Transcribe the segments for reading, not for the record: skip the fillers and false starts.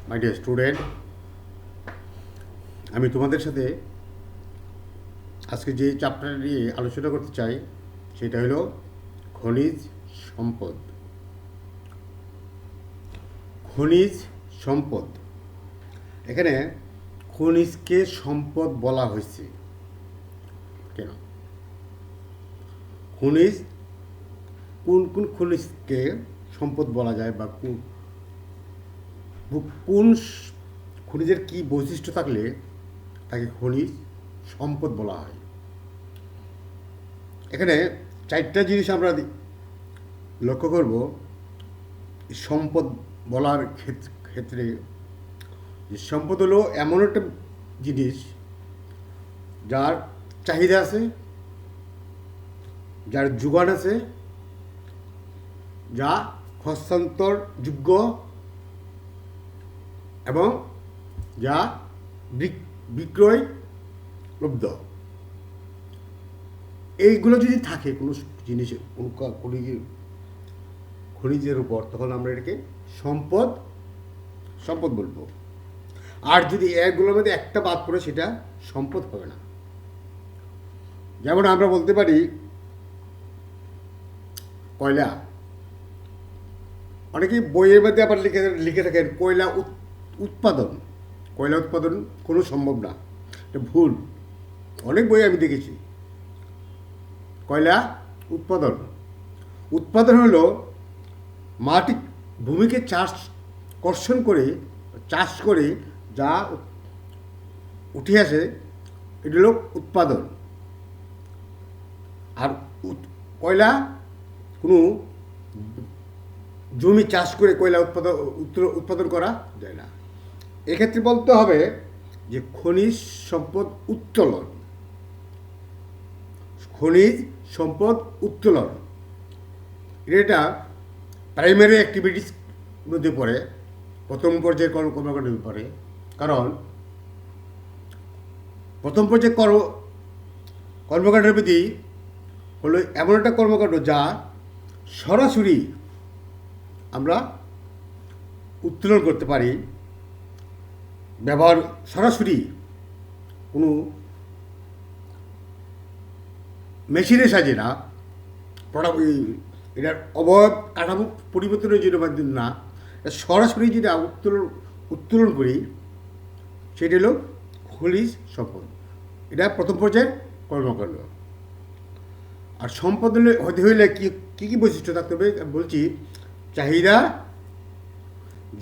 My dear student, আমি তোমাদের সাথে আজকে যে চ্যাপ্টার নিয়ে আলোচনা করতে চাই সেটা হলো খনিজ সম্পদ। খনিজ সম্পদ, এখানে খনিজকে সম্পদ বলা হয়েছে কেন? খনিজ কোন কোন খনিজকে সম্পদ বলা যায়, বা কোন খনিজের কী বৈশিষ্ট্য থাকলে তাকে খনিজ সম্পদ বলা হয়। এখানে চারটা জিনিস আমরা লক্ষ্য করব সম্পদ বলার ক্ষেত্রে। যে সম্পদ হলো এমন একটা জিনিস যার চাহিদা আছে, যার যোগান আছে, যা হস্তান্তরযোগ্য এবং যা বিক্রয়লব্ধ। এইগুলো যদি থাকে কোনো জিনিসে, খনিজের উপর, তখন আমরা এটাকে সম্পদ সম্পদ বলবো। আর যদি এগুলোর মধ্যে একটা বাদ পড়ে, সেটা সম্পদ হবে না। যেমন আমরা বলতে পারি কয়লা। অনেকে বইয়ের মধ্যে আবার লিখে থাকেন কয়লা উৎপাদন। কয়লা উৎপাদন কোনো সম্ভব না, এটা ভুল। অনেক বই আমি দেখেছি। কয়লা উৎপাদন উৎপাদন হলো মাটি ভূমিকে কর্ষণ করে চাষ করে যা উঠে আসে, এটা হলো উৎপাদন। আর কয়লা কোনো জমি চাষ করে কয়লা উৎপাদন করা যায় না। এক্ষেত্রে বলতে হবে যে খনিজ সম্পদ উত্তোলন। খনিজ সম্পদ উত্তোলন এটা প্রাইমারি অ্যাক্টিভিটিস মধ্যে পড়ে, প্রথম পর্যায়ের কর্মকাণ্ডের পড়ে। কারণ প্রথম পর্যায়ে কর্মকাণ্ডের প্রতি হলো এমন একটা কর্মকাণ্ড যা সরাসরি আমরা উত্তোলন করতে পারি, ব্যবহার সরাসরি কোনো মেশিনের সাহায্যে না, এটার অবয়ব কাঠামো পরিবর্তনের জন্য মাধ্যমে না, সরাসরি যেটা উত্তোলন করি সেটা হলো খনিজ সম্পদ। এটা প্রথম পর্যায়ের কর্মকাণ্ড। আর সম্পদ হতে হইলে কী কী বৈশিষ্ট্য থাকতে হবে বলছি: চাহিদা,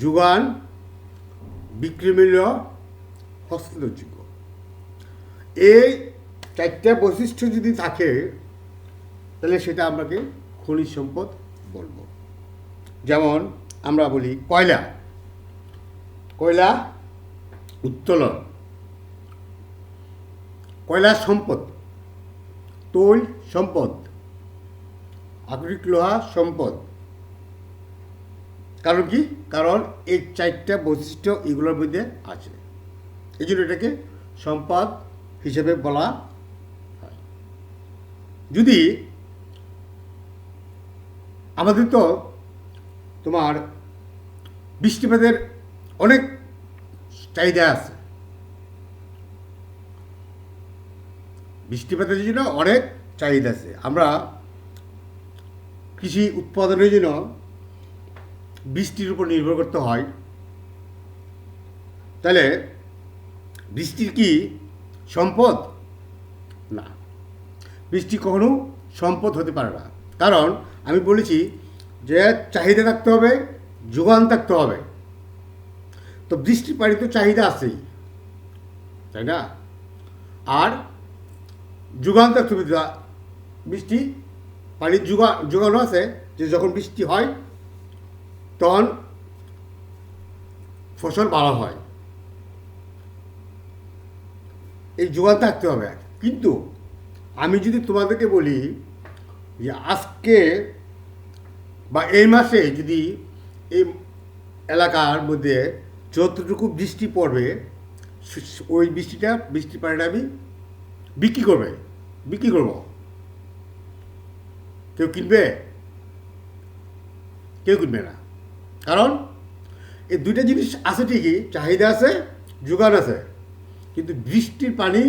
যোগান, বিক্রি মূল্য, হস্তান্তরযোগ্য। এই চারটা বৈশিষ্ট্য যদি থাকে, তাহলে সেটা আমাকে খনিজ সম্পদ বলবো। যেমন আমরা বলি কয়লা উত্তোলন, কয়লা সম্পদ, তৈল সম্পদ, আকরিক লোহা সম্পদ। কারণ কি? কারণ এই চারটা বৈশিষ্ট্য এগুলোর মধ্যে আছে, এই জন্য এটাকে সম্পদ হিসেবে বলা হয়। যদি আমাদের তো তোমার বৃষ্টিপাতের অনেক চাহিদা আছে, বৃষ্টিপাতের জন্য অনেক চাহিদা আছে। আমরা কৃষি উৎপাদনের জন্য বৃষ্টির উপর নির্ভর করতে হয়। তাহলে বৃষ্টির কি সম্পদ? না, বৃষ্টি কখনো সম্পদ হতে পারে না। কারণ আমি বলেছি যে চাহিদা থাকতে হবে, যোগান থাকতে হবে। তো বৃষ্টির পানি তো চাহিদা আছেই, তাই না? আর যোগান থাকতে হবে। বৃষ্টি পানির যোগানও আছে, যে যখন বৃষ্টি হয় তখন ফসল ভালো হয়। এই যোগান থাকতে হবে। কিন্তু আমি যদি তোমাদেরকে বলি যে আজকে বা এই মাসে যদি এই এলাকার মধ্যে যতটুকু বৃষ্টি পড়বে, ওই বৃষ্টির পানিটা আমি বিক্রি করব, কেউ কিনবে? কেউ কিনবে না। কারণ এই দুইটা জিনিস আছে ঠিকই, চাহিদা আছে, যোগান আছে, কিন্তু বৃষ্টির পানি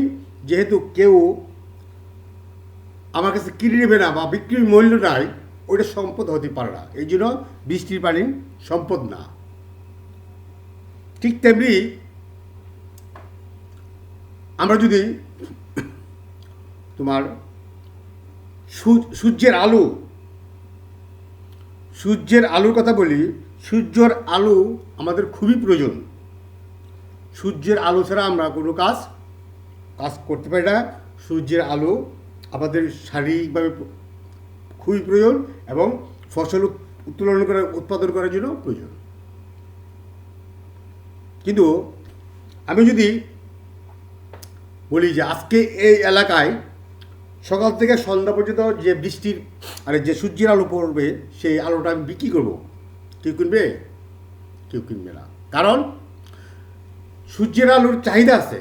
যেহেতু কেউ আমার কাছে কিনে নেবে না বা বিক্রির মূল্য নাই, ওইটা সম্পদ হতে পারে না, এই জন্য বৃষ্টির পানি সম্পদ না। ঠিক তেমনি আমরা যদি তোমার সূর্যের আলোর কথা বলি, সূর্যের আলো আমাদের খুবই প্রয়োজন। সূর্যের আলো ছাড়া আমরা কোনো কাজ করতে পারি না। সূর্যের আলো আমাদের শারীরিকভাবে খুবই প্রয়োজন এবং ফসল উৎপাদন করার জন্য প্রয়োজন। কিন্তু আমি যদি বলি যে আজকে এই এলাকায় সকাল থেকে সন্ধ্যা পর্যন্ত যে বৃষ্টির যে সূর্যের আলো পড়বে, সেই আলোটা আমি বিক্রি করবো, কেউ কিনবে? কেউ কিনবে না। কারণ সূর্যের আলোর চাহিদা আছে,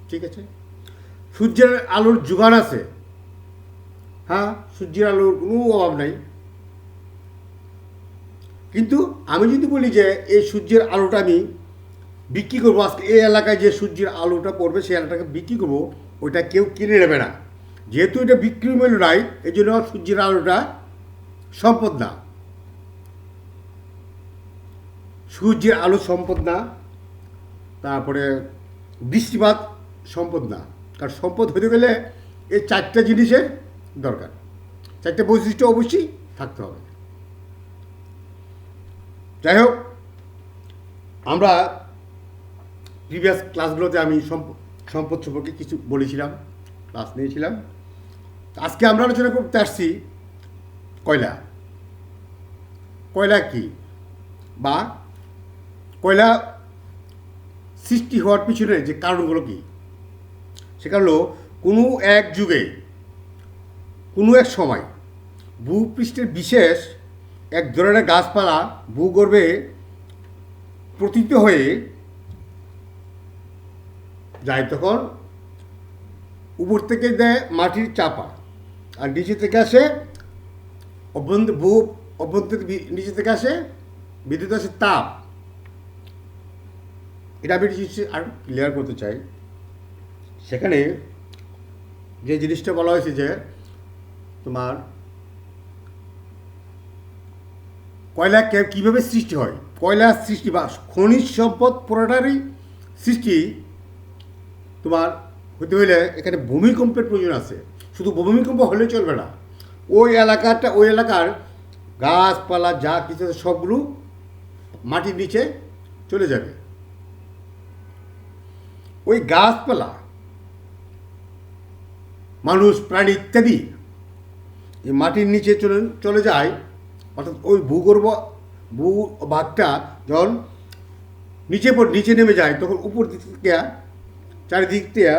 ঠিক আছে, সূর্যের আলোর যোগান আছে, হ্যাঁ, সূর্যের আলোর কোনো অভাব নাই। কিন্তু আমি যদি বলি যে এই সূর্যের আলোটা আমি বিক্রি করবো, আজকে এই এলাকায় যে সূর্যের আলোটা পড়বে সেই আলোটাকে বিক্রি করবো, ওইটা কেউ কিনে নেবে না। যেহেতু এটা বিক্রির মূল্য নাই, এই জন্য সূর্যের আলোটা সম্পদ না। সূর্যের আলো সম্পদ না, তারপরে বৃষ্টিপাত সম্পদ না। কারণ সম্পদ হতে গেলে এই চারটা জিনিসের দরকার, চারটে বৈশিষ্ট্য অবশ্যই থাকতে হবে। যাই হোক, আমরা প্রিভিয়াস ক্লাসগুলোতে আমি সম্পদ সম্পর্কে কিছু বলেছিলাম, ক্লাস নিয়েছিলাম। আজকে আমরা আলোচনা করতে আসছি কয়লা। কয়লা কি, বা কয়লা সৃষ্টি হওয়ার পিছনে যে কারণগুলো কি, সেটা হলো কোনো এক যুগে, কোনো এক সময় ভূপৃষ্ঠের বিশেষ এক ধরনের গাছপালা ভূগর্ভে পতিত হয়ে যায়। তখন উপর থেকে দেয় মাটির চাপা, আর নিচে থেকে আসে অভ্যন্তর নিচে থেকে আসে বিদ্যুৎ, আসে তাপ। এটা আমি আর ক্লিয়ার করতে চাই। সেখানে যে জিনিসটা বলা হয়েছে যে তোমার কয়লা কীভাবে সৃষ্টি হয়, কয়লার সৃষ্টি বা খনিজ সম্পদ পুরোটারই সৃষ্টি তোমার হতে হলে এখানে ভূমিকম্পের প্রয়োজন আছে। শুধু ভূমিকম্প হলে চলবে না, ওই এলাকার গাছপালা যা কিছু সবগুলো মাটির নিচে চলে যাবে। ওই গাছপালা, মানুষ, প্রাণী ইত্যাদি এই মাটির নিচে চলে যায়। অর্থাৎ ওই ভূভাগটা যখন নিচে নেমে যায়, তখন উপর দিক থেকে চারিদিক থেকে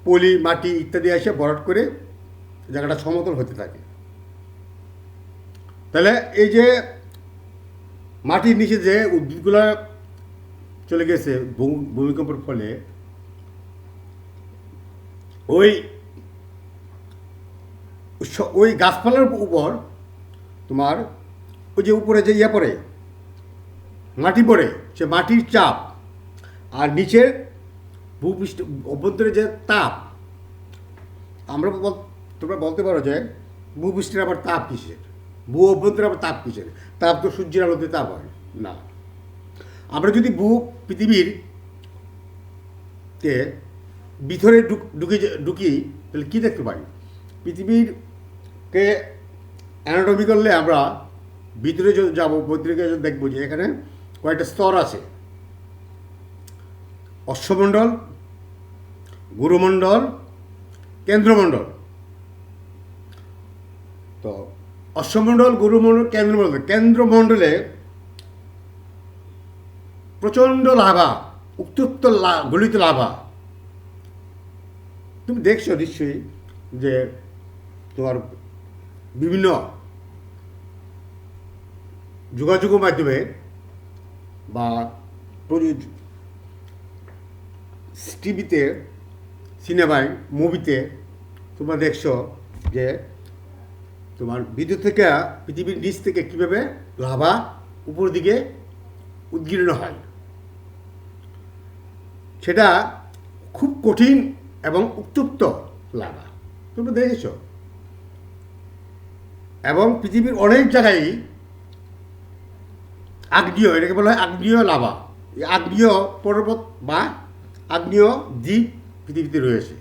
পলি, মাটি ইত্যাদি এসে ভরাট করে জায়গাটা সমতল হতে থাকে। তাহলে এই যে মাটির নিচে যে উদ্ভিদগুলো চলে গেছে ভূমিকম্পের ফলে, ওই গাছপালার উপর তোমার ওই যে উপরে যে পড়ে, মাটি পড়ে, সে মাটির চাপ আর নিচের ভূপৃষ্ঠ অভ্যন্তরে যে তাপ, তোমরা বলতে পারো যে ভূপৃষ্ঠের আবার তাপ কিসের, ভূ অভ্যন্তরে আবার তাপ কিসের? তাপ তো সূর্যের আলোতে তাপ হয় না। আমরা যদি পৃথিবীর ভিতরে ঢুকি তাহলে কী দেখতে পাই? পৃথিবীরকে অ্যানাটমি করলে আমরা ভিতরে যাবো, ভিতরে দেখবো যে এখানে কয়েকটা স্তর আছে। অশ্বমণ্ডল, গুরুমণ্ডল, কেন্দ্রমণ্ডল। তো অশ্বমণ্ডল, গুরুমণ্ডল, কেন্দ্রমণ্ডলে প্রচণ্ড লাভা, উত্তপ্ত গলিত লাভা। তুমি দেখছো নিশ্চয়ই যে তোমার বিভিন্ন যোগাযোগের মাধ্যমে বা টিভিতে, সিনেমায়, মুভিতে তোমরা দেখছো যে তোমার বিদ্যুৎ থেকে, পৃথিবীর নিচ থেকে কীভাবে লাভা উপর দিকে উদ্গীর্ণ হয়। সেটা খুব কঠিন এবং উত্তপ্ত লাভা, তোমরা দেখেছ। এবং পৃথিবীর অনেক জায়গায় আগ্নেয়, এটাকে বলা হয় আগ্নেয় লাভা। এই আগ্নেয় পর্বত বা আগ্নেয় দ্বীপ পৃথিবীতে রয়েছে,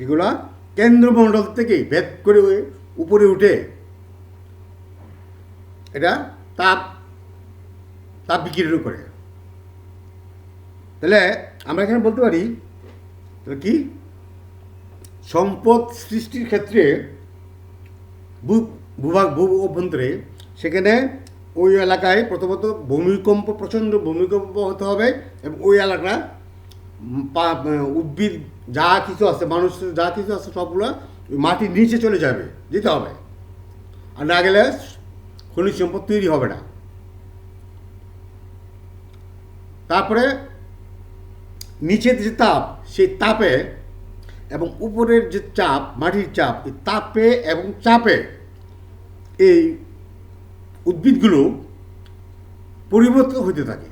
এগুলো কেন্দ্রমণ্ডল থেকে ভেদ করে উপরে উঠে এটা তাপ তাপ বিকিরণ করে। তাহলে আমরা এখানে বলতে পারি কি, সম্পদ সৃষ্টির ক্ষেত্রে ভূভাগ অভ্যন্তরে সেখানে ওই এলাকায় প্রথমত ভূমিকম্প, প্রচণ্ড ভূমিকম্প হতে হবে এবং ওই এলাকা উদ্ভিদ যা কিছু আছে, মানুষ যা কিছু আছে সবগুলো মাটির নিচে চলে যাবে, যেতে হবে। আর না গেলে খনিজ সম্পদ তৈরি হবে না। তারপরে নিচের যে তাপ, সেই তাপে এবং উপরের যে চাপ, মাটির চাপ, এই তাপে এবং চাপে এই উদ্ভিদগুলো পরিবর্তন হতে থাকে।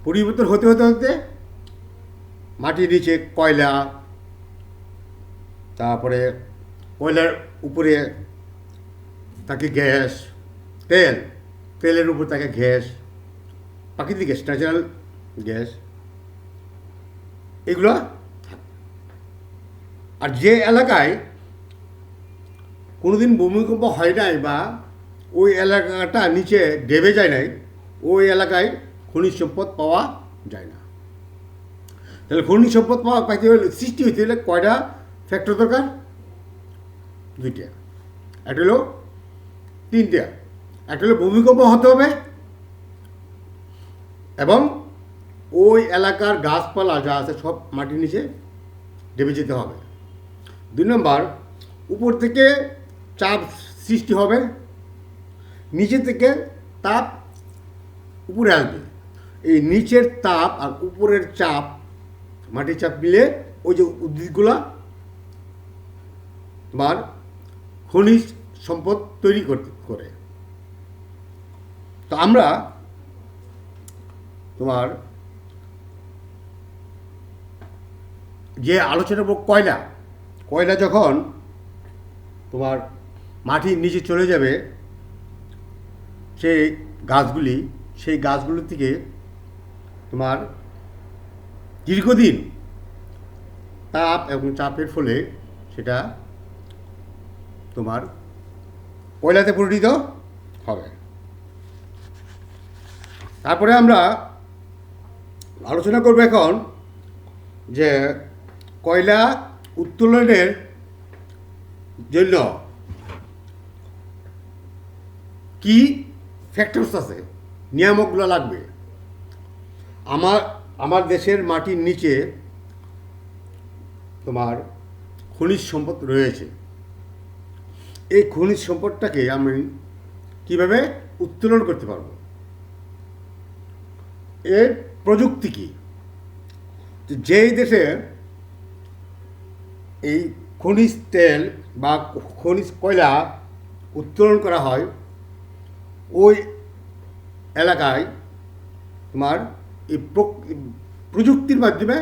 পরিবর্তন হতে হতে হতে মাটির নিচে কয়লা, তারপরে কয়লার উপরে থাকে গ্যাস, তেলের উপর থাকে গ্যাস, প্রাকৃতিক গ্যাস, ন্যাচারাল গ্যাস, এগুলো। আর যে এলাকায় কোনোদিন ভূমিকম্প হয় নাই বা ওই এলাকাটা নিচে ডেবে যায় নাই, ওই এলাকায় খনিজ সম্পদ পাওয়া যায় না। তাহলে খনিজ সম্পদ পাইতে হলে, সৃষ্টি হইতে হলে কয়টা ফ্যাক্টর দরকার? দুইটা। একটা হলো, তিনটা। একটা হলো ভূমিকম্প হতে হবে এবং ওই এলাকার গাছপালা যা আছে সব মাটির নিচে ডেবে যেতে হবে। 2 নম্বর, উপর থেকে চাপ সৃষ্টি হবে, নিচে থেকে তাপ উপরে আসবে। এই নিচের তাপ আর উপরের চাপ, মাটির চাপ মিলে ওই যে উদ্ভিদগুলা তোমার খনিজ সম্পদ তৈরি করে। তো আমরা তোমার যে আলোচনা করব কয়লা যখন তোমার মাটির নিচে চলে যাবে, সেই গাছগুলো থেকে তোমার দীর্ঘদিন তাপ এবং চাপের ফলে সেটা তোমার কয়লাতে পরিণত হবে। তারপরে আমরা আলোচনা করব এখন যে কয়লা উত্তোলনের জন্য কি ফ্যাক্টরস আছে, নিয়ামকগুলো লাগবে। আমার দেশের মাটির নিচে তোমার খনিজ সম্পদ রয়েছে। এই খনিজ সম্পদটাকে আমি কিভাবে উত্তোলন করতে পারবো, এর প্রযুক্তি কী? যেই দেশে এই খনিজ তেল বা খনিজ কয়লা উত্তোলন করা হয়, ওই এলাকায় তোমার এই প্রযুক্তির মাধ্যমে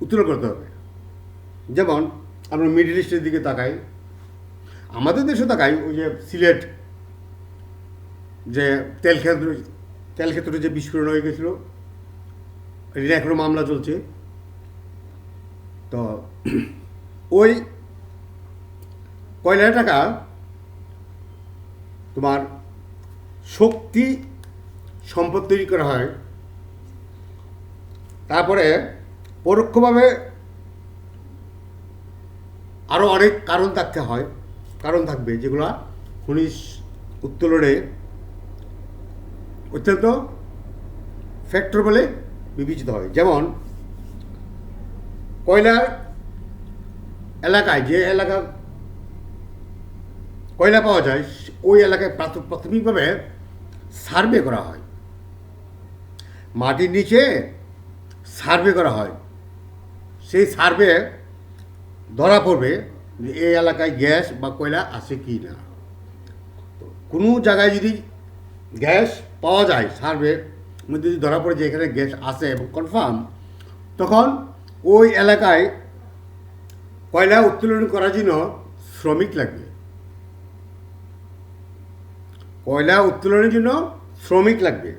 উত্তোলন করতে হবে। যেমন আমরা মিডল ইস্টের দিকে তাকাই, আমাদের দেশে তাকাই, ওই যে সিলেট যে তেল ক্ষেত্রে যে বিস্ফোরণ হয়ে গেছিলো, এটা এখনো মামলা চলছে। তো ওই কয়লা টাকা তোমার শক্তি সম্পদ তৈরি করা হয়। তারপরে পরোক্ষভাবে আরও অনেক কারণ থাকবে যেগুলো খনিজ উত্তোলনে অত্যন্ত ফ্যাক্টর বলে বিবেচিত হয়। যেমন কয়লার এলাকায়, যে এলাকা কয়লা পাওয়া যায়, ওই এলাকায় প্রাথমিকভাবে সার্ভে করা হয়, মাটির নিচে সার্ভে করা হয়। সেই সার্ভে ধরা পড়বে যে এই এলাকায় গ্যাস বা কয়লা আছে কি না। কোনো জায়গায় যদি গ্যাস পাওয়া যায় সার্ভের মধ্যে যদি ধরা পড়ে যে এখানে গ্যাস আছে এবং কনফার্ম, তখন ওই এলাকায় কয়লা উত্তোলন করার জন্য শ্রমিক লাগবে। কয়লা উত্তোলনের জন্য শ্রমিক লাগবে।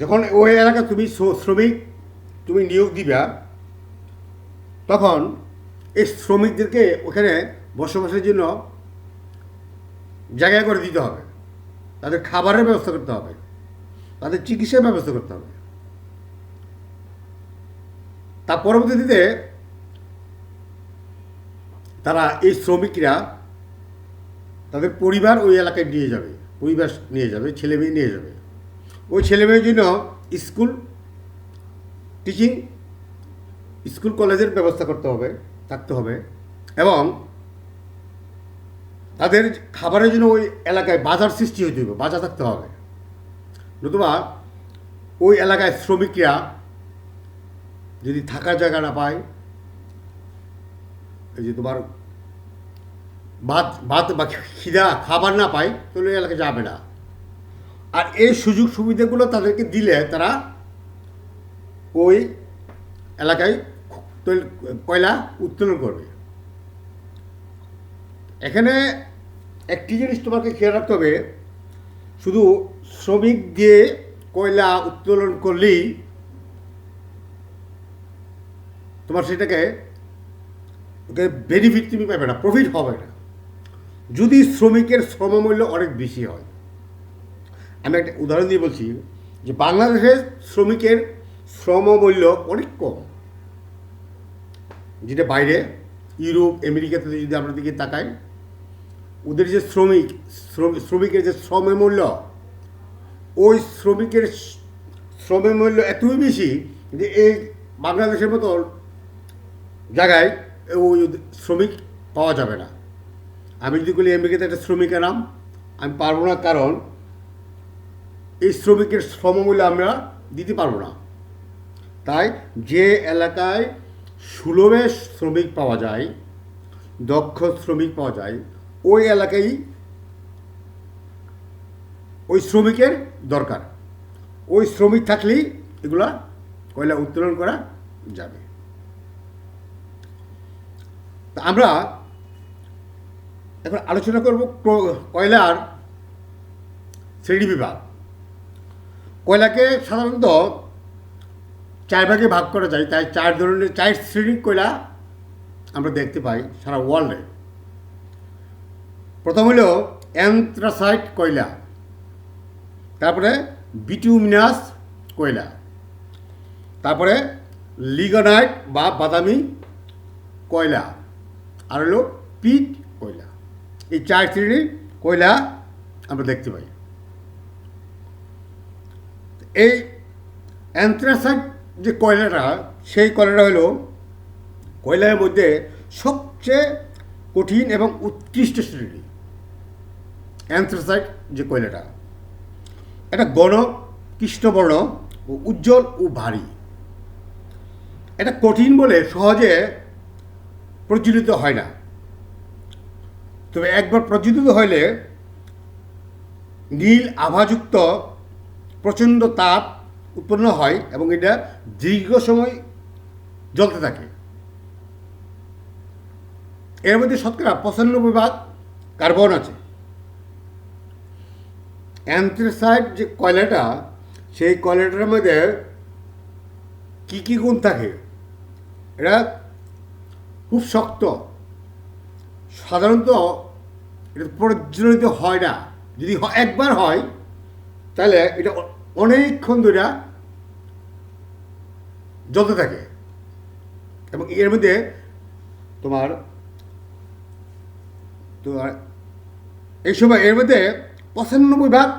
যখন ওই এলাকায় তুমি শ্রমিক তুমি নিয়োগ দিবা, তখন এই শ্রমিকদেরকে ওখানে বসবাসের জন্য জায়গা করে দিতে হবে, তাদের খাবারের ব্যবস্থা করতে হবে, তাদের চিকিৎসার ব্যবস্থা করতে হবে। তার পরবর্তীতে তারা এই শ্রমিকরা তাদের পরিবার ওই এলাকায় নিয়ে যাবে, পরিবার নিয়ে যাবে, ছেলে মেয়ে নিয়ে যাবে। ওই ছেলে মেয়ের জন্য স্কুল টিচিং, স্কুল কলেজের ব্যবস্থা করতে হবে, থাকতে হবে, এবং তাদের খাবারের জন্য ওই এলাকায় বাজার সৃষ্টি হতে হবে, বাজার থাকতে হবে। নতুবা ওই এলাকায় শ্রমিকরা যদি থাকার জায়গা না পায়, এই যে তোমার ভাত বা খিদা খাবার না পায়, তাহলে ওই এলাকায় যাবে না। আর এই সুযোগ সুবিধাগুলো তাদেরকে দিলে তারা ওই এলাকায় কয়লা উত্তোলন করবে। এখানে একটি জিনিস তোমাকে খেয়াল রাখতে হবে, শুধু শ্রমিক দিয়ে কয়লা উত্তোলন করলেই তোমার সেটাকে বেনিফিট তুমি পাবে না, প্রফিট হবে না। যদি শ্রমিকের শ্রমমূল্য অনেক বেশি হয়। আমি একটা উদাহরণ দিয়ে বলছি যে বাংলাদেশের শ্রমিকের শ্রমমূল্য অনেক কম, যেটা বাইরে ইউরোপ আমেরিকাতে যদি আমরা দিকে তাকাই, ওদের যে শ্রমিকের যে শ্রমের মূল্য, ওই শ্রমিকের শ্রমের মূল্য এতই বেশি যে এই বাংলাদেশের মতো জায়গায় ওই শ্রমিক পাওয়া যাবে না। আমি যদি বলি আমেরিকাতে একটা শ্রমিক আনাম, আমি পারবো না, কারণ এই শ্রমিকের শ্রমমূল্য আমরা দিতে পারবো না। তাই যে এলাকায় সুলভে শ্রমিক পাওয়া যায়, দক্ষ শ্রমিক পাওয়া যায়, ওই এলাকায় ওই শ্রমিকের দরকার। ওই শ্রমিক থাকলেই এগুলা কয়লা উত্তোলন করা যাবে। তা আমরা এখন আলোচনা করব কয়লার শ্রেণী বিভাগ। কয়লাকে সাধারণত 4 ভাগে ভাগ করা যায়, তাই 4 ধরনের 4 শ্রেণীর কয়লা আমরা দেখতে পাই সারা ওয়ার্ল্ডে। প্রথম হলো অ্যান্থ্রাসাইট কয়লা, তারপরে বিটুমিনাস কয়লা, তারপরে লিগনাইট বা বাদামি কয়লা, আর হলো পিট কয়লা। এই 4 শ্রেণীর কয়লা আমরা দেখতে পাই। এই অ্যান্থ্রাসাইট যে কয়লাটা, সেই কয়লাটা হলো কয়লার মধ্যে সবচেয়ে কঠিন এবং উৎকৃষ্ট শ্রেণী। অ্যান্থ্রাসাইট যে কয়লাটা, এটা ঘন, কৃষ্ণবর্ণ ও উজ্জ্বল ও ভারী। এটা কঠিন বলে সহজে প্রজ্বলিত হয় না, তবে একবার প্রজ্বলিত হলে নীল আভাযুক্ত প্রচণ্ড তাপ উৎপন্ন হয় এবং এটা দীর্ঘ সময় জ্বলতে থাকে। এর মধ্যে শতকরা 95% কার্বন আছে। অ্যান্থ্রাসাইট যে কয়লাটা, সেই কয়লাটার মধ্যে কী কী গুণ থাকে? এটা খুব শক্ত, সাধারণত এটা প্রজ্বলিত হয় না। যদি একবার হয় তাহলে এটা অনেকক্ষণ ধরে জ্বলতে থাকে, এবং এর মধ্যে তোমার এই সময় এর মধ্যে 95%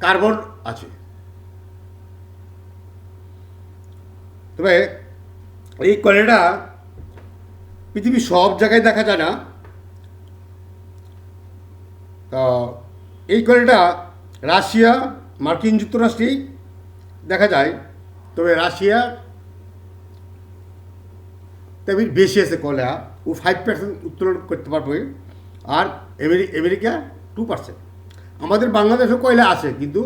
কার্বন আছে। তবে এই কয়লাটা পৃথিবীর সব জায়গায় দেখা যায় না। তো এই কয়লাটা রাশিয়া, মার্কিন যুক্তরাষ্ট্রেই দেখা যায়। তবে রাশিয়া তেমনি বেশি আছে কয়লা, ও 5% উত্তোলন করতে পারবে। আর আমেরিকা 2%। আমাদের বাংলাদেশে কয়লা আছে, কিন্তু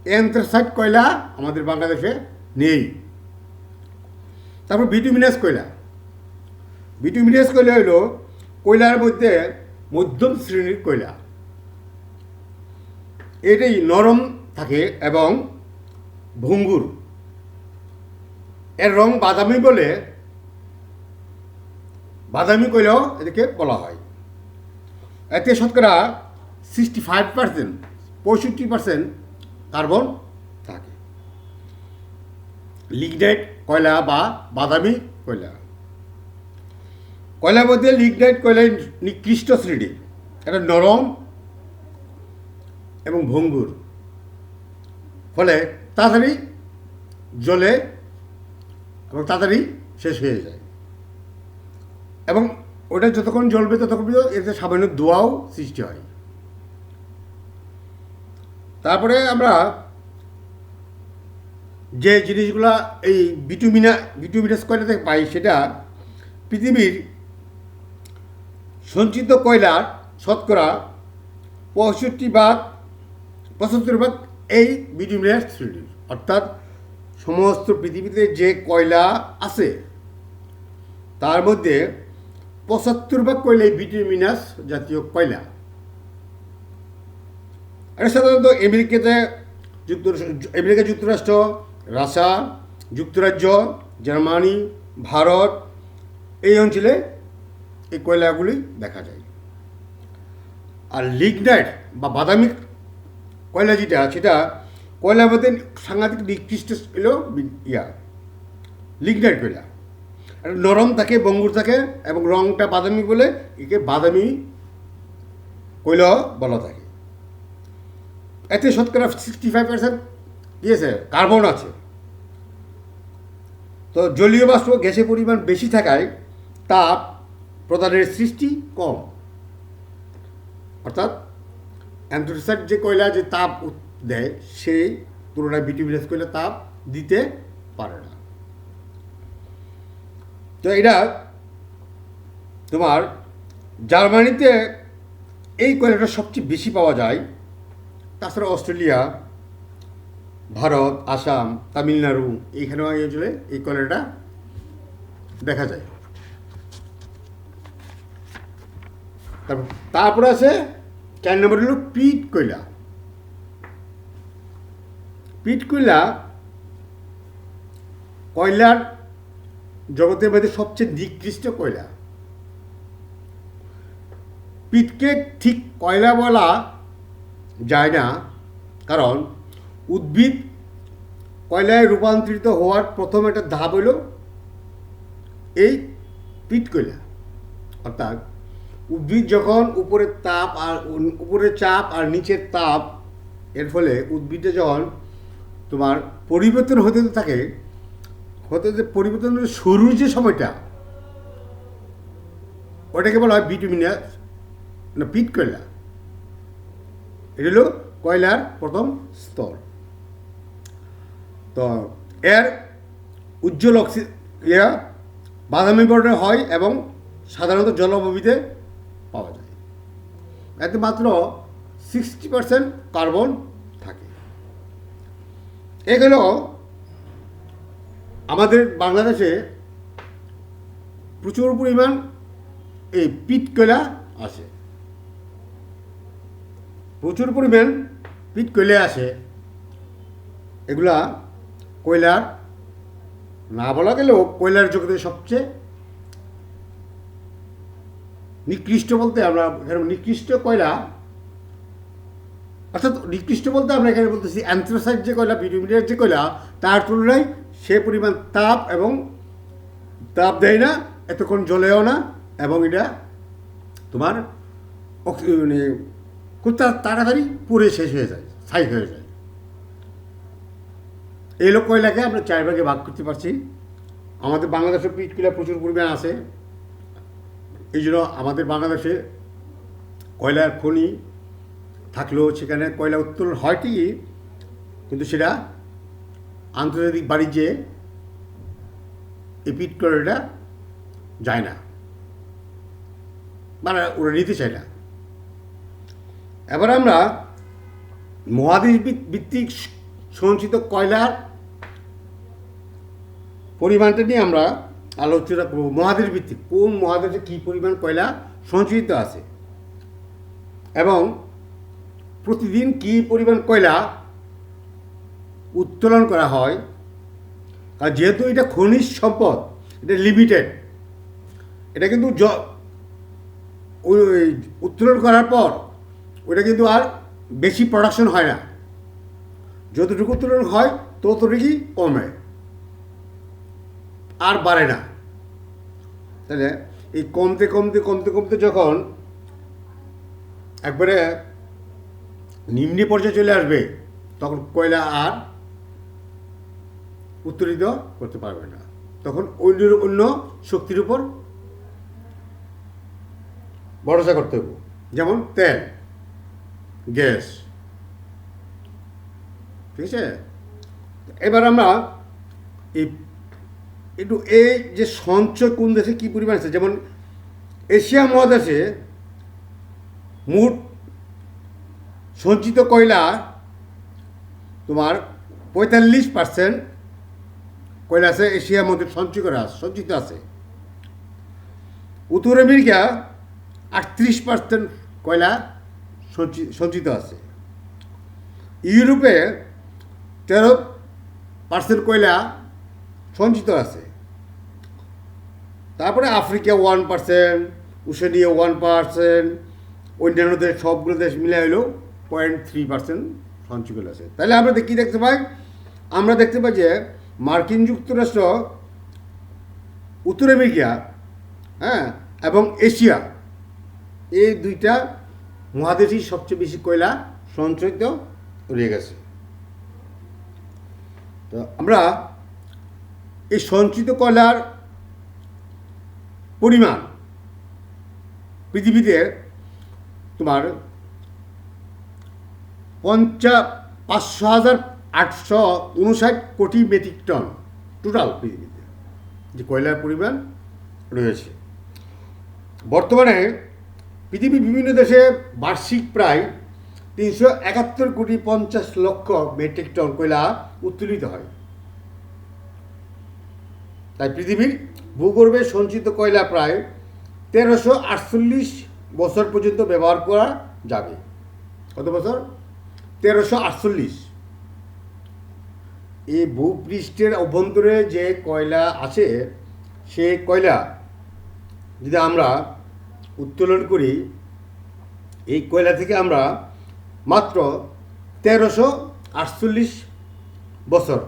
অ্যান্থ্রাসাইট কয়লা আমাদের বাংলাদেশে নেই। তারপর বিটুমিনাস কয়লা। বিটুমিনাস কয়লা হলো কয়লার মধ্যে মধ্যম শ্রেণীর কয়লা। এটাই নরম থাকে এবং ভঙ্গুর। এর রং বাদামি বলে, বাদামি কয়লাও এটাকে বলা হয়। এতে শতকরা 65%, 65% কার্বন থাকে। লিগনাইট কয়লা বা বাদামি কয়লা। কয়লার মধ্যে লিগনাইট কয়লা নিকৃষ্ট শ্রেণীর। এটা নরম এবং ভঙ্গুর, ফলে তাড়াতাড়ি জ্বলে এবং তাড়াতাড়ি শেষ হয়ে যায়। এবং ওটা যতক্ষণ জ্বলবে ততক্ষণ এতে সামান্য ধোঁয়াও সৃষ্টি হয়। তারপরে আমরা যে জিনিসগুলা এই বিটুমিনাস কয়লা থেকে পাই, সেটা পৃথিবীর সঞ্চিত কয়লার শতকরা 75% এই বিটুমিনাস শ্রেণীর। অর্থাৎ সমস্ত পৃথিবীতে যে কয়লা আছে তার মধ্যে 75% কয়লাই বিটুমিনাস জাতীয় কয়লা। এটা সাধারণত আমেরিকা যুক্তরাষ্ট্র, রাশিয়া, যুক্তরাজ্য, জার্মানি, ভারত এই অঞ্চলে এই কয়লাগুলি দেখা যায়। আর লিগনাইট বা বাদামি কয়লা যেটা, সেটা কয়লার মধ্যে সাংঘাতিক নিকৃষ্ট হলো লিগনাইট কয়লা। এটা নরম থাকে, ভঙ্গুর থাকে এবং রংটা বাদামি বলে একে বাদামি কয়লা বলা থাকে। এতে শতকরা 65% দিয়েছে কার্বন আছে। তো জলীয় বাষ্প গ্যাসের পরিমাণ বেশি থাকায় তাপ প্রদানের সৃষ্টি কম। অর্থাৎ অ্যান্থ্রাসাইট যে কয়লা যে তাপ দেয়, সেই তুলনায় বিটুমিনাস কয়লা তাপ দিতে পারে না। তো এটা তোমার জার্মানিতে এই কয়লাটা সবচেয়ে বেশি পাওয়া যায়। তাছাড়া অস্ট্রেলিয়া, ভারত, আসাম, তামিলনাড়ু এইখানেও এই অঞ্চলে এই কয়লাটা দেখা যায়। তারপরে আছে 4 নম্বর হলো পিট কয়লা। পিট কয়লা কয়লার জগতের মধ্যে সবচেয়ে নিকৃষ্ট কয়লা। পিটকে ঠিক কয়লা বলা যায় না, কারণ উদ্ভিদ কয়লায় রূপান্তরিত হওয়ার প্রথম একটা ধাপ হলো এই পিট কয়লা। অর্থাৎ উদ্ভিদ যখন উপরের চাপ আর নিচের তাপ, এর ফলে উদ্ভিদে যখন তোমার পরিবর্তন হতে থাকে, পরিবর্তনের শুরুর যে সময়টা, ওটাকে বলা হয় বিটুমিনাস না পিট কয়লা। এটা হলো কয়লার প্রথম স্তর। তো এর উজ্জ্বল বাদামি বর্ণের হয় এবং সাধারণত জলভূমিতে পাওয়া যায়। এতে মাত্র 60% কার্বন থাকে। এগুলো আমাদের বাংলাদেশে প্রচুর পরিমাণ এই পিট কয়লা আছে। প্রচুর পরিমাণ পিট কয়লা আছে। এগুলা কয়লার না বলা গেলেও কয়লার জগতে সবচেয়ে নিকৃষ্ট বলতে আমরা এখানে নিকৃষ্ট কয়লা, অর্থাৎ নিকৃষ্ট বলতে আমরা এখানে বলতেছি অ্যান্থ্রাসাইট যে কয়লা, বিটুমিনাস যে কয়লা, তার তুলনায় সে পরিমাণ তাপ দেয় না, এতক্ষণ জ্বলেও না, এবং এটা তোমার মানে খুব তাড়াতাড়ি পুড়ে শেষ হয়ে যায়, ছাই হয়ে যায়। এই লোক কয়লাকে আমরা 4 ভাগে ভাগ করতে পারছি। আমাদের বাংলাদেশে পিট কয়লা প্রচুর পরিমাণ আছে। এই জন্য আমাদের বাংলাদেশে কয়লার খনি থাকলেও সেখানে কয়লা উত্তোলন হয় ঠিকই, কিন্তু সেটা আন্তর্জাতিক বাণিজ্যে এই পিট কয়লাটা যায় না, মানে ওরা নিতে চায় না। এবার আমরা মহাদেশ ভিত্তিক সঞ্চিত কয়লার পরিমাণটা নিয়ে আমরা আলোচনা করব। মহাদেশ ভিত্তিক কোন মহাদেশে কী পরিমাণ কয়লা সঞ্চিত আছে এবং প্রতিদিন কী পরিমাণ কয়লা উত্তোলন করা হয়। আর যেহেতু এটা খনিজ সম্পদ, এটা লিমিটেড, এটা কিন্তু ওই উত্তোলন করার পর ওটা কিন্তু আর বেশি প্রোডাকশন হয় না, যতটুকু উত্তোলন হয় ততটুকুই কমে, আর বাড়ে না। তাহলে এই কমতে কমতে কমতে কমতে যখন একবারে নিম্ন পর্যায়ে চলে আসবে, তখন কয়লা আর উত্তোলিত করতে পারবে না, তখন অন্য শক্তির উপর ভরসা করতে হবে, যেমন তেল, গ্যাস। ঠিক আছে, এবার আমরা এই যে সঞ্চয় কোন দেশে কী পরিমাণ আছে, যেমন এশিয়া মহাদেশে মোট সঞ্চিত কয়লা তোমার 45% কয়লা আছে এশিয়ার মধ্যে সঞ্চিত আছে। উত্তর আমেরিকা 38% কয়লা সঞ্চিত আছে। ইউরোপে 13% কয়লা সঞ্চিত আছে। তারপরে আফ্রিকা 1%, ওশেনিয়া 1%, অন্যান্য দেশ সবগুলো দেশ মিলে হলেও 0.3% সঞ্চিত আছে। তাহলে আমরা কী দেখতে পাই? আমরা দেখতে পাই যে মার্কিন যুক্তরাষ্ট্র, উত্তর আমেরিকা, হ্যাঁ, এবং এশিয়া, এই দুইটা মহাদেশই সবচেয়ে বেশি কয়লা সঞ্চিত রয়ে গেছে। তো আমরা এই সঞ্চিত কয়লার পরিমাণ পৃথিবীতে তোমার 5,859 কোটি মেট্রিক টন টোটাল পৃথিবীতে যে কয়লার পরিমাণ রয়েছে। বর্তমানে পৃথিবীর বিভিন্ন দেশে বার্ষিক প্রায় 371 কোটি 50 লক্ষ মেট্রিক টন কয়লা উত্তোলিত হয়। তাই পৃথিবীর ভূগর্ভে সঞ্চিত কয়লা প্রায় 1348 বছর পর্যন্ত ব্যবহার করা যাবে। কত বছর? 1348। এই ভূপৃষ্ঠের অভ্যন্তরে যে কয়লা আছে, সে কয়লা যদি আমরা উত্তোলন করি, এই কয়লা থেকে আমরা মাত্র 1348 বছর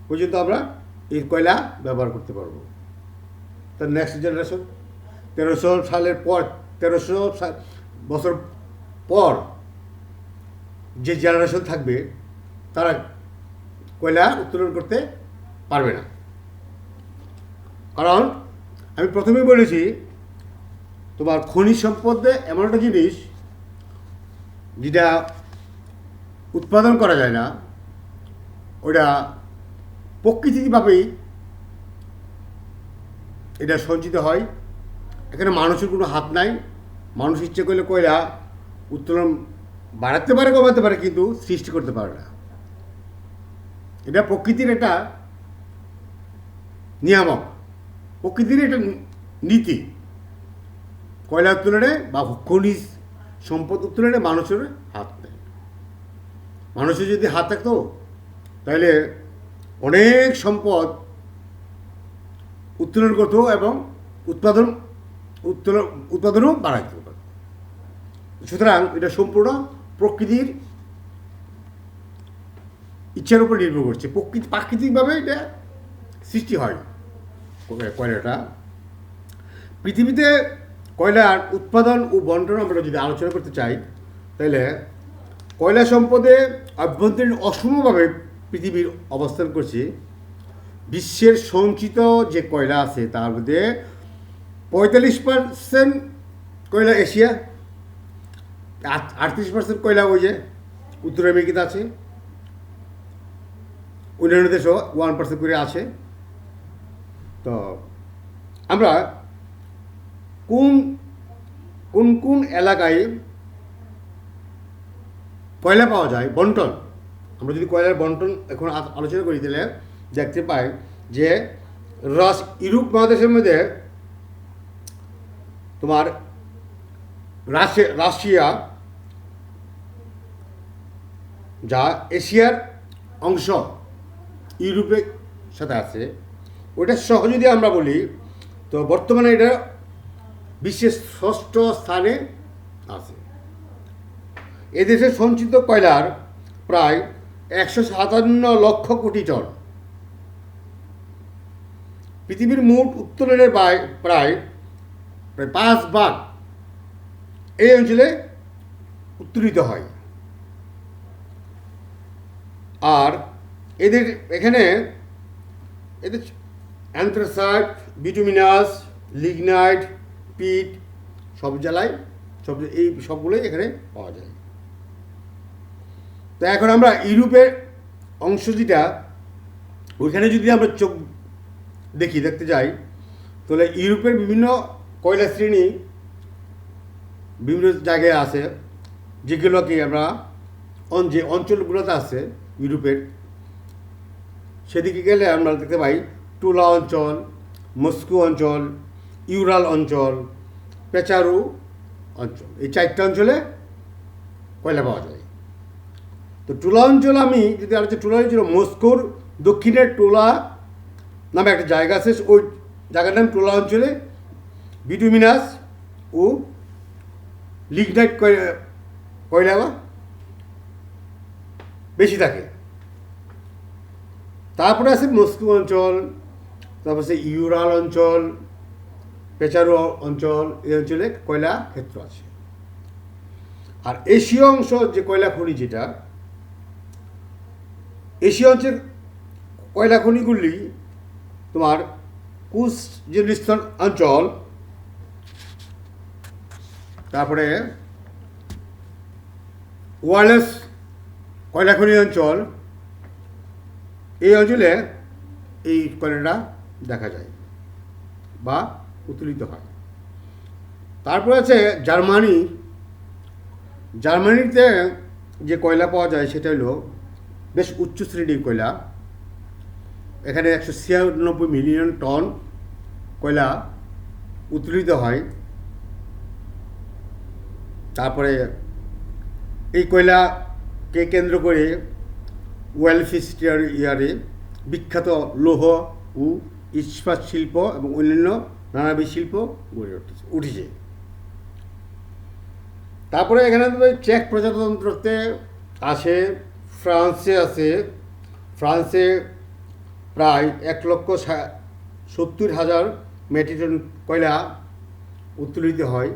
পর্যন্ত আমরা এই কয়লা ব্যবহার করতে পারবো। তার নেক্সট জেনারেশন 1300 বছর পর যে জেনারেশন থাকবে, তারা কয়লা উত্তোলন করতে পারবে না। কারণ আমি প্রথমেই বলেছি, তোমার খনিজ সম্পদে এমন একটা জিনিস যেটা উৎপাদন করা যায় না, ওটা প্রকৃতিভাবেই এটা সঞ্চিত হয়। এখানে মানুষের কোনো হাত নাই। মানুষ ইচ্ছে করলে কয়লা উত্তোলন বাড়াতে পারে, কমাতে পারে, কিন্তু সৃষ্টি করতে পারে না। এটা প্রকৃতির একটা নিয়ামক, প্রকৃতির একটা নীতি। কয়লা উত্তোলনে বা খনিজ সম্পদ উত্তোলনে মানুষের হাত নেই। মানুষের যদি হাত থাকতো, তাহলে অনেক সম্পদ উত্তোলন করতো এবং উৎপাদনও বাড়াইতে পারত। সুতরাং এটা সম্পূর্ণ প্রকৃতির ইচ্ছার উপর নির্ভর করছে। প্রাকৃতিকভাবে এটা সৃষ্টি হয় কয়লাটা। পৃথিবীতে কয়লার উৎপাদন ও বন্টন আমরা যদি আলোচনা করতে চাই, তাহলে কয়লা সম্পদে অভ্যন্তরীণ অসমভাবে পৃথিবীর অবস্থান করছে। বিশ্বের সঞ্চিত যে কয়লা আছে, তার মধ্যে 45% কয়লা এশিয়া, 38% কয়লা ওই যে উত্তর আমেরিকাতে আছে, অন্যান্য দেশও 1% করে আছে। তো আমরা কোন কোন কোন এলাকায় কয়লা পাওয়া যায় বন্টন, আমরা যদি কয়লার বন্টন এখন আলোচনা করি তাহলে দেখতে পাই যে ইউরোপ মহাদেশের মধ্যে তোমার রাশিয়া যা এশিয়ার অংশ ইউরোপের সাথে আছে, ওইটা সহ যদি আমরা বলি তো বর্তমানে এটা বিশ্বের 6ষ্ঠ স্থানে আছে। এদেশে সঞ্চিত কয়লার প্রায় 157 লক্ষ কোটি টন। পৃথিবীর মোট উত্তোলনের প্রায় 5 ভাগ এই অঞ্চলে উত্তোলিত হয়। আর এখানে অ্যান্থ্রাসাইট, বিটুমিনাস, লিগনাইট, পিট এই সবগুলোই এখানে পাওয়া যায়। তো এখন আমরা ইউরোপের অংশ যেটা, ওইখানে যদি আমরা চোখ দেখতে যাই তাহলে ইউরোপের বিভিন্ন কয়লা শ্রেণী বিভিন্ন জায়গায় আছে, যেগুলোকে আমরা যে অঞ্চলগুলোতে আছে ইউরোপের, সেদিকে গেলে আমরা দেখতে পাই টুলা অঞ্চল, মস্কো অঞ্চল, ইউরাল অঞ্চল, পেচারু অঞ্চল, এই 4টা অঞ্চলে কয়লা পাওয়া যায়। তো টুলা অঞ্চল আমি যদি টুলা অঞ্চল, মস্কোর দক্ষিণের টুলা নামে একটা জায়গা আছে, ওই জায়গার নাম টুলা অঞ্চলে বিটুমিনাস ও লিগনাইট কয়লা বেশি থাকে। তারপরে আছে মস্কো অঞ্চল, তারপর আছে ইউরাল অঞ্চল, পেচারু অঞ্চল, এই অঞ্চলে কয়লা ক্ষেত্র আছে। আর এশীয় অংশ যে কয়লা খনি, যেটা এশীয় অঞ্চলের কয়লা খনিগুলি তোমার কুর্জিস্তান অঞ্চল, তারপরে ওয়ালেস কয়লা খনি অঞ্চল, এই অঞ্চলে এই কয়লাটা দেখা যায় বা উত্তোলিত হয়। তারপর আছে জার্মানিতে যে কয়লা পাওয়া যায় সেটা হলো বেশ উচ্চ শ্রেণীর কয়লা। এখানে 196 মিলিয়ন টন কয়লা উত্তোলিত হয়। তারপরে এই কয়লাকে কেন্দ্র করে ওয়েলফিস্টার ইয়ারে বিখ্যাত লৌহ ও ইস্পাত শিল্প এবং অন্যান্য নানাবিধ শিল্প গড়ে উঠেছে। তারপরে এখানে চেক প্রজাতন্ত্রতে আছে, ফ্রান্সে আছে। ফ্রান্সে প্রায় 1,70,000 মেট্রিক টন কয়লা উত্তোলিত হয়।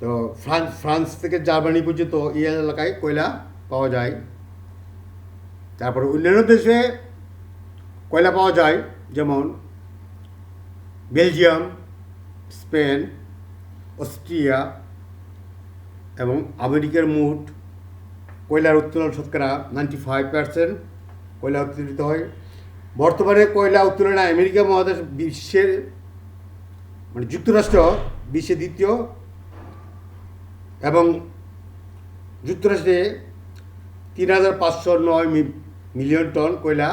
তো ফ্রান্স থেকে জার্মানি পর্যন্ত এই এলাকায় কয়লা পাওয়া যায়। তারপরে অন্যান্য দেশে কয়লা পাওয়া যায়, যেমন বেলজিয়াম, স্পেন, অস্ট্রিয়া এবং আমেরিকার মোট কয়লার উত্তোলন শতকরা 95% কয়লা উত্তোলিত হয়। বর্তমানে কয়লা উত্তোলনে আমেরিকা মহাদেশ বিশ্বের যুক্তরাষ্ট্র বিশ্বের দ্বিতীয়, এবং যুক্তরাষ্ট্রে 3,509 মিলিয়ন টন কয়লা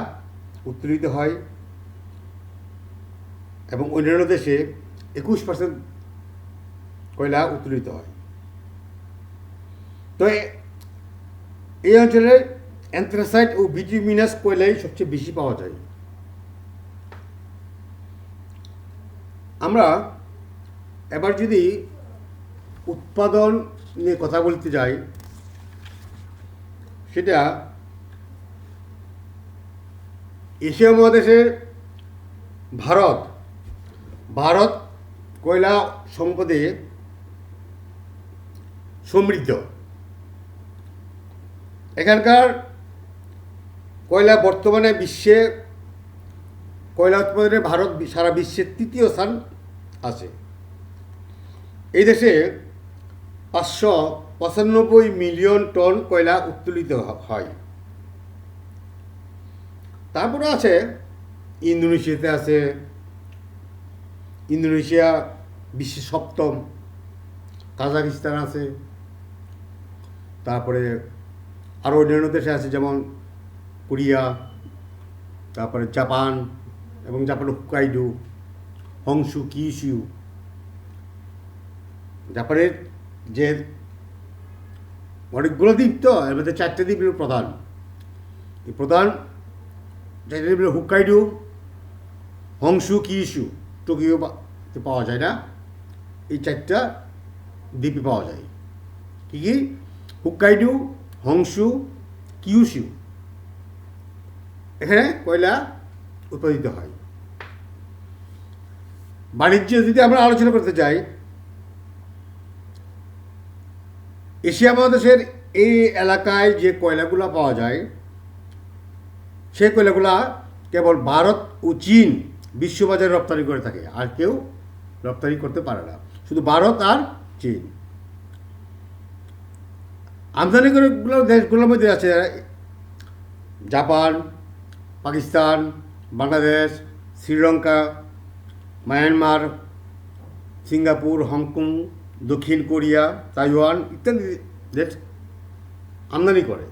উত্তোলিত হয় এবং অন্যান্য দেশে 21% কয়লা উত্তোলিত হয়। তো এই অঞ্চলে অ্যান্থ্রাসাইট ও বিটুমিনাস কয়লাই সবচেয়ে বেশি পাওয়া যায়। আমরা এবার যদি উৎপাদন নিয়ে কথা বলতে যাই, সেটা এশিয়া মহাদেশের ভারত কয়লা সম্পদে সমৃদ্ধ। এখানকার কয়লা বর্তমানে বিশ্বে কয়লা উৎপাদনে ভারত সারা বিশ্বের 3য় স্থান আছে। এই দেশে 595 মিলিয়ন টন কয়লা উত্তোলিত হয়। তারপরে আছে ইন্দোনেশিয়াতে আছে, ইন্দোনেশিয়া বিশ্বের 7ম, কাজাকিস্তান আছে, তারপরে আরও অন্যান্য দেশে আছে, যেমন কোরিয়া, তারপরে জাপান, এবং জাপানের হুকাইডো, হংশু, কিউশু। জাপানের যে অনেকগুলো দ্বীপ, তো এর মধ্যে 4টে দ্বীপ প্রধান। এই প্রধান 4টে দ্বীপ হুকাইডো, হংশু, কিউশু। টোকিওতে পাওয়া যায় না, এই 4টা দ্বীপে পাওয়া যায়। কী কী? হুকাইডো, হংশু, কিউশু। এখানে কয়লা উৎপাদিত হয়। বাণিজ্য যদি আমরা আলোচনা করতে চাই, এশিয়া মহাদেশের এই এলাকায় যে কয়লাগুলো পাওয়া যায়, সেই কয়লাগুলা কেবল ভারত ও চীন বিশ্ববাজারে রপ্তানি করে থাকে, আর কেউ রপ্তানি করতে পারে না, শুধু ভারত আর চীন। আমদানিকারকগুলো দেশগুলোর মধ্যে আছে Japan, Pakistan, Bangladesh, Sri Lanka, Myanmar, Singapore, Hong Kong, দক্ষিণ কোরিয়া, তাইওয়ান ইত্যাদি দেশ আমদানি করে।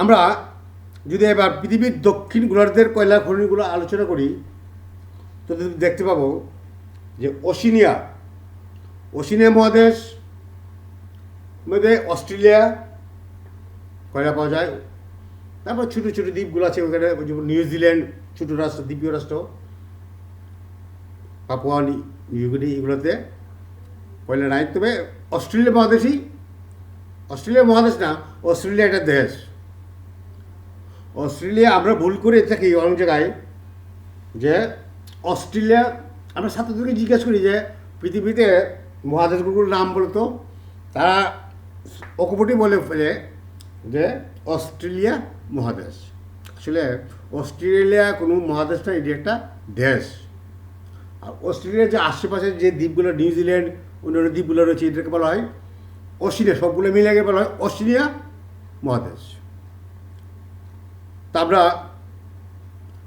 আমরা যদি এবার পৃথিবীর দক্ষিণ গোলার্ধের কয়লা খনিগুলো আলোচনা করি, তো দেখতে পাবো যে ওশিনিয়া মহাদেশ মধ্যে অস্ট্রেলিয়া কয়লা পাওয়া যায়। তারপর ছোটো ছোটো দ্বীপগুলো আছে ওখানে, যেমন নিউজিল্যান্ড, ছোটো রাষ্ট্র, দ্বীপীয় রাষ্ট্র, পাপুয়া নিউগিনি, এগুলোতে কয়লা নাই। তবে অস্ট্রেলিয়া মহাদেশ না, অস্ট্রেলিয়া একটা দেশ। অস্ট্রেলিয়া আমরা ভুল করে থাকি অনেক জায়গায়, যে অস্ট্রেলিয়া, আমরা ছাত্রদেরকে জিজ্ঞেস করি যে পৃথিবীতে মহাদেশগুলোর নাম বলতো, তারা অকপটি বলে ফেলে যে অস্ট্রেলিয়া মহাদেশ। আসলে অস্ট্রেলিয়া কোনো মহাদেশ না, এটি একটা দেশ। আর অস্ট্রেলিয়ার যে আশেপাশের যে দ্বীপগুলো, নিউজিল্যান্ড, অন্যান্য দ্বীপগুলো রয়েছে, এটাকে বলা হয় অস্ট্রেলিয়া। সবগুলো মিলে গিয়ে বলা হয় অস্ট্রেলিয়া মহাদেশ। তা আমরা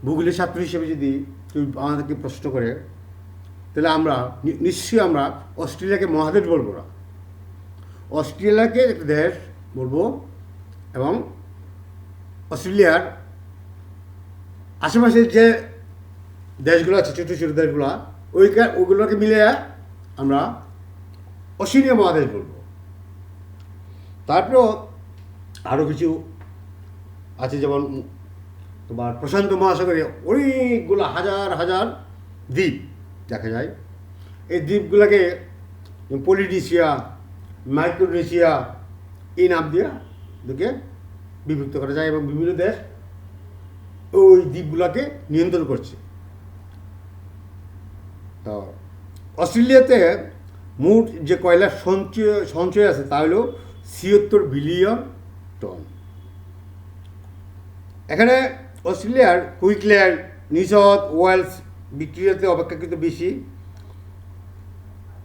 ভূগোলের ছাত্র হিসেবে যদি কেউ আমাদেরকে প্রশ্ন করে, তাহলে আমরা নিশ্চয়ই আমরা অস্ট্রেলিয়াকে মহাদেশ বলবো না, অস্ট্রেলিয়াকে একটা দেশ বলবো। এবং অস্ট্রেলিয়ার আশেপাশের যে দেশগুলো আছে, ছোটো ছোটো দেশগুলো, ওইগুলোকে মিলে আমরা অস্ট্রেলিয়া মহাদেশ বলবো। তারপরেও আরও কিছু আছে, যেমন তোমার প্রশান্ত মহাসাগরে অনেকগুলো হাজার হাজার দ্বীপ দেখা যায়। এই দ্বীপগুলোকে পলিনেশিয়া, মাইক্রোনেশিয়া এই নাম দিয়ে এদেরকে বিভক্ত করা যায়, এবং বিভিন্ন দেশ ওই দ্বীপগুলোকে নিয়ন্ত্রণ করছে। তো অস্ট্রেলিয়াতে মোট যে কয়লার সঞ্চয় আছে তা হলো ৭৬ বিলিয়ন টন। এখানে অস্ট্রেলিয়ার কুইন্সল্যান্ড, নিউ সাউথ ওয়েলস, ভিক্টোরিয়াতে অপেক্ষাকৃত বেশি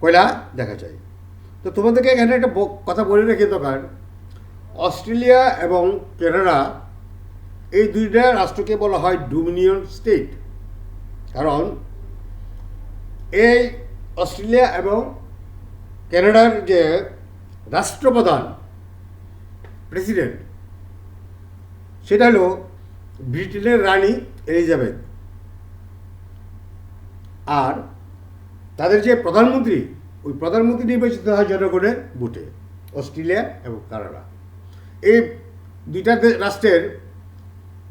কয়লা দেখা যায়। তো তোমাদেরকে এখানে একটা কথা বলে রেখে দরকার, অস্ট্রেলিয়া এবং কানাডা এই দুইটা রাষ্ট্রকে বলা হয় ডোমিনিয়ন স্টেট। কারণ এই অস্ট্রেলিয়া এবং কানাডার যে রাষ্ট্রপ্রধান, প্রেসিডেন্ট, সেটা হলো ব্রিটেনের রানী এলিজাবেথ। আর তাদের যে প্রধানমন্ত্রী, ওই প্রধানমন্ত্রী নির্বাচিত হয় জনগণের ভোটে, অস্ট্রেলিয়া এবং কানাডা। এই দুইটা রাষ্ট্রের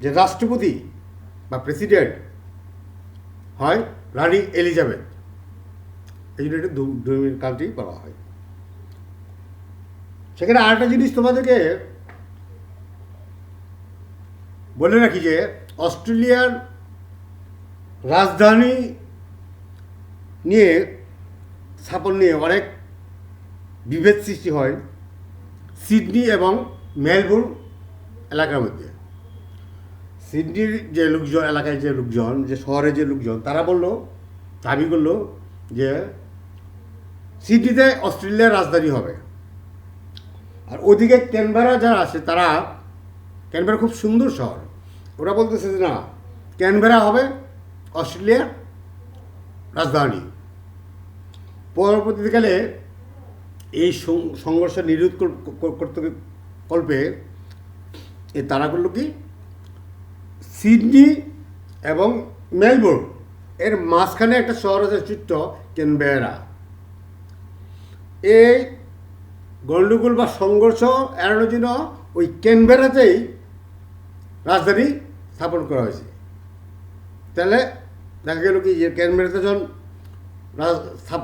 যে রাষ্ট্রপতি বা প্রেসিডেন্ট হয় রানী এলিজাবেথ। এই জন্য এটা ডোমিনিয়ন কান্ট্রি বলা হয়। সেখানে আরেকটা জিনিস তোমাদেরকে বলে রাখি যে অস্ট্রেলিয়ার রাজধানী নিয়ে স্থাপন নিয়ে অনেক বিভেদ সৃষ্টি হয় সিডনি এবং মেলবোর্ন এলাকার মধ্যে। সিডনির যে লোকজন, এলাকায় যে লোকজন, যে শহরে যে লোকজন, তারা দাবি করলো যে সিডনিতে অস্ট্রেলিয়ার রাজধানী হবে। আর ওদিকে ক্যানবেরা যারা আছে, তারা, ক্যানবেরা খুব সুন্দর শহর, ওরা বলতেছে যে না, ক্যানবেরা হবে অস্ট্রেলিয়ার রাজধানী। পরবর্তীকালে এই সংঘর্ষ নিরোধ করতে কল্পে তারা করল কি, সিডনি এবং মেলবোর্ন এর মাঝখানে একটা শহর আছে ছোট্ট ক্যানবেরা। এই গণ্ডগোল বা সংঘর্ষ এড়ানোর জন্য ওই ক্যানবেরাতেই রাজধানী স্থাপন করা হয়েছে। তাহলে দেখা গেল কি যে ক্যানবেরাতে যখন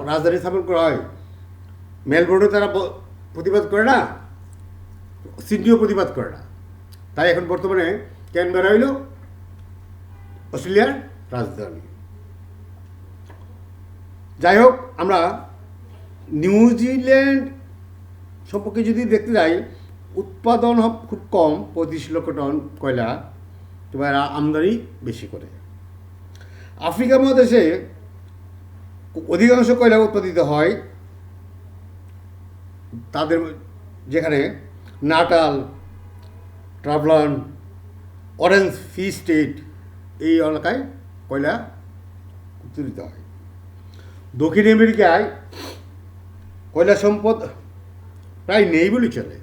রাজধানী স্থাপন করা হয়, মেলবোর্নে তারা প্রতিবাদ করে না, সিডনিও প্রতিবাদ করে না। তাই এখন বর্তমানে ক্যানবেরা হইল অস্ট্রেলিয়ার রাজধানী। যাই হোক, আমরা নিউজিল্যান্ড সম্পর্কে যদি দেখতে যাই, উৎপাদন খুব কম, 25 লক্ষ টন কয়লা, তবে এরা আমদানি বেশি করে। আফ্রিকা মহাদেশে অধিকাংশ কয়লা উৎপাদিত হয় তাদের, যেখানে নাটাল, ট্রাভলান, অরেঞ্জ ফ্রি স্টেট এই এলাকায় কয়লা উৎপাদিত হয়। দক্ষিণ আমেরিকায় কয়লা সম্পদ প্রায় নেই বলে চলে।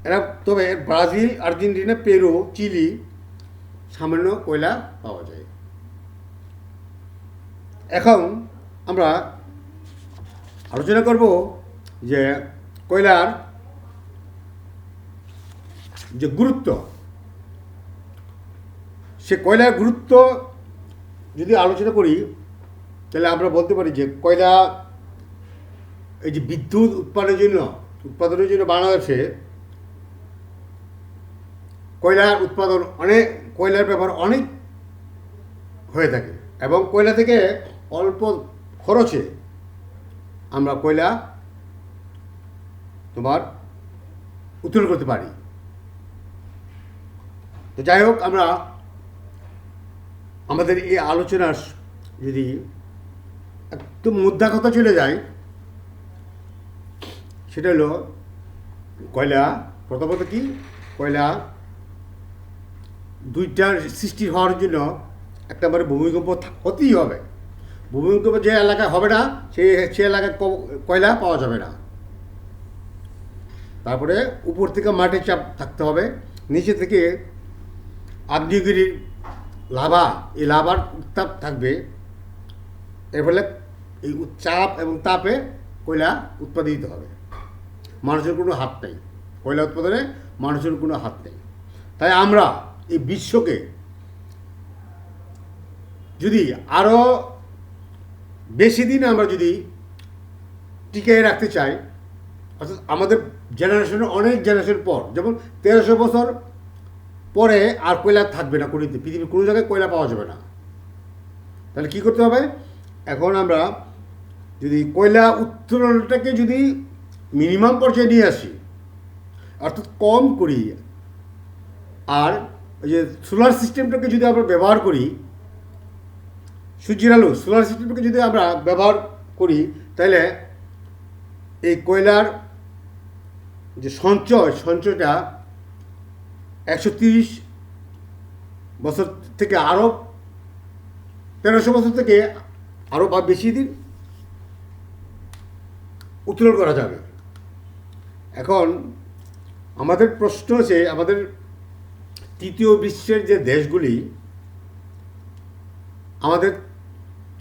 এরা তবে ব্রাজিল, আর্জেন্টিনা, পেরু, চিলি সামান্য কয়লা পাওয়া যায়। এখন আমরা আলোচনা করব যে কয়লার যে গুরুত্ব, সে কয়লার গুরুত্ব যদি আলোচনা করি তাহলে আমরা বলতে পারি যে কয়লা এই যে বিদ্যুৎ উৎপাদনের জন্য বাংলাদেশে কয়লার ব্যবহার অনেক হয়ে থাকে, এবং কয়লা থেকে অল্প খরচে আমরা কয়লা উত্তোলন করতে পারি। তো যাই হোক, আমরা আমাদের এই আলোচনার যদি একদম মুদ্রা কথা চলে যায়, সেটা হলো কয়লা প্রথমত কি, কয়লা দুইটার সৃষ্টি হওয়ার জন্য একটা মানে ভূমিকম্প হতেই হবে। ভূমিকম্প যে এলাকায় হবে না সে এলাকায় কয়লা পাওয়া যাবে না। তারপরে উপর থেকে মাটির চাপ থাকতে হবে, নিচে থেকে আগ্নেয়গিরির লাভা, এই লাভার উত্তাপ থাকবে। এর ফলে এই চাপ এবং তাপে কয়লা উৎপাদিত হবে। মানুষের কোনো হাত নেই, কয়লা উৎপাদনে মানুষের কোনো হাত নেই। তাই আমরা এই বিশ্বকে যদি আরও বেশি দিন আমরা যদি টিকিয়ে রাখতে চাই, অর্থাৎ আমাদের জেনারেশনের অনেক জেনারেশন পর, যেমন 1300 বছর পরে আর কয়লা থাকবে না, পৃথিবীর কোনো জায়গায় কয়লা পাওয়া যাবে না। তাহলে কী করতে হবে? এখন আমরা যদি কয়লা উত্তোলনটাকে যদি মিনিমাম পর্যায়ে নিয়ে আসি, অর্থাৎ কম করি, আর ওই যে সোলার সিস্টেমটাকে যদি আমরা ব্যবহার করি, সূর্যের আলো সোলার সিস্টেমটাকে যদি আমরা ব্যবহার করি, তাহলে এই কয়লার যে সঞ্চয়টা 130 বছর থেকে আরও 1300 বছর থেকে আরও বেশি দিন উত্তোলন করা যাবে। এখন আমাদের প্রশ্ন হচ্ছে, আমাদের তৃতীয় বিশ্বের যে দেশগুলি,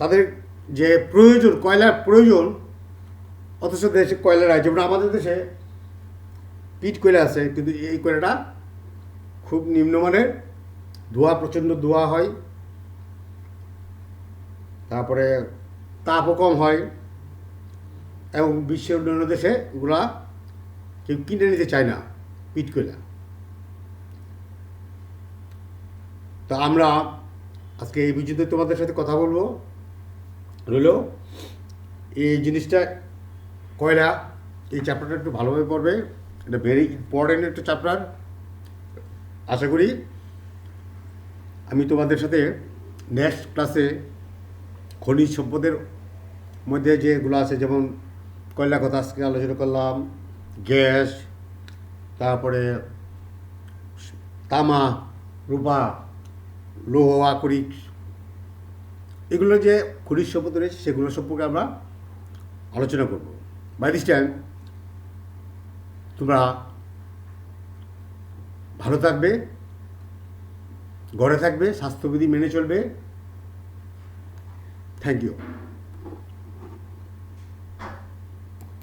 তাদের যে প্রয়োজন, কয়লার প্রয়োজন, অথচ দেশে কয়লা নাই। যেমন আমাদের দেশে পিট কয়লা আছে, কিন্তু এই কয়লাটা খুব নিম্নমানের, প্রচণ্ড ধোঁয়া হয়, তারপরে তাপও কম হয়, এবং বিশ্বের অন্যান্য দেশে এগুলা কেউ কিনে নিতে চায় না পিট কয়লা। তো আমরা আজকে এই বিষয়ে তোমাদের সাথে কথা বলবো, রইল এই জিনিসটা, কয়লা, এই চ্যাপ্টারটা একটু ভালোভাবে পড়বে। এটা ভেরি ইম্পর্টেন্ট একটা চ্যাপ্টার। আশা করি আমি তোমাদের সাথে নেক্সট ক্লাসে খনিজ সম্পদের মধ্যে যেগুলো আছে, যেমন কয়লা কথা আজকে আলোচনা করলাম, গ্যাস, তারপরে তামা, রূপা, লৌহ, আকরিক, এগুলো যে খনিজ সম্পদ রয়েছে সেগুলো সম্পর্কে আমরা আলোচনা করব। বাই দিস টাইম তোমরা ভালো থাকবে, ঘরে থাকবে, স্বাস্থ্যবিধি মেনে চলবে। Thank you.